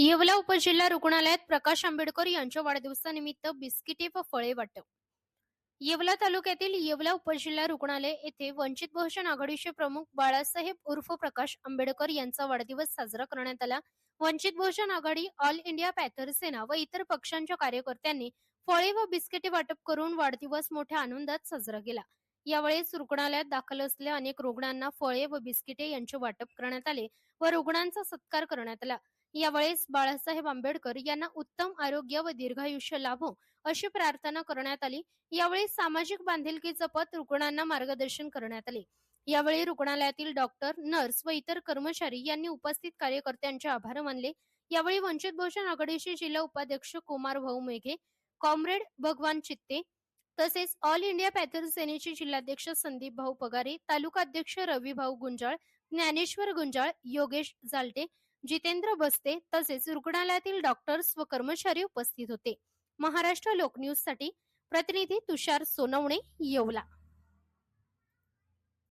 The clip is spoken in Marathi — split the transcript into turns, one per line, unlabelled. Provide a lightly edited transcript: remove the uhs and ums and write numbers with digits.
येवला उपजिल्हा रुग्णालयात प्रकाश आंबेडकर यांच्या वाढदिवसानिमित्त बिस्किटे व फळे वाटप. येवला तालुक्यातील येवला उपजिल्हा रुग्णालय येथे वंचित बहुजन आघाडीचे प्रमुख बाळासाहेब उर्फ प्रकाश आंबेडकर यांचा वाढदिवस साजरा करण्यात आला. वंचित बहुजन आघाडी, ऑल इंडिया पॅथर सेना व इतर पक्षांच्या कार्यकर्त्यांनी फळे व बिस्किटे वाटप करून वाढदिवस मोठ्या आनंदात साजरा केला. यावेळेस रुग्णालयात दाखल असलेल्या अनेक रुग्णांना फळे व बिस्किटे यांचे वाटप करण्यात आले व रुग्णांचा सत्कार करण्यात आला. यावेळेस बाळासाहेब आंबेडकर यांना उत्तम आरोग्य व दीर्घायुष्य लाभो अशी प्रार्थना करण्यात आली. यावेळी सामाजिक बांधिलकी जपत रुग्णांना मार्गदर्शन करण्यात आले. यावेळी रुग्णालयातील डॉक्टर, नर्स व इतर कर्मचारी यांनी उपस्थित कार्यकर्त्यांचे आभार मानले. यावेळी वंचित बहुजन आघाडीचे जिल्हा उपाध्यक्ष कुमार भाऊ मेघे, कॉम्रेड भगवान चित्ते तसेच ऑल इंडिया पॅथर सेनेचे जिल्हाध्यक्ष संदीप भाऊ पगारे, तालुका अध्यक्ष रवी भाऊ गुंजाळ, ज्ञानेश्वर गुंजाळ, योगेश जालटे, जितेंद्र बस्ते तसेच रुग्णालयातील डॉक्टर्स व कर्मचारी उपस्थित होते. महाराष्ट्र लोकन्यूज साठी प्रतिनिधी तुषार सोनवणे, येवला.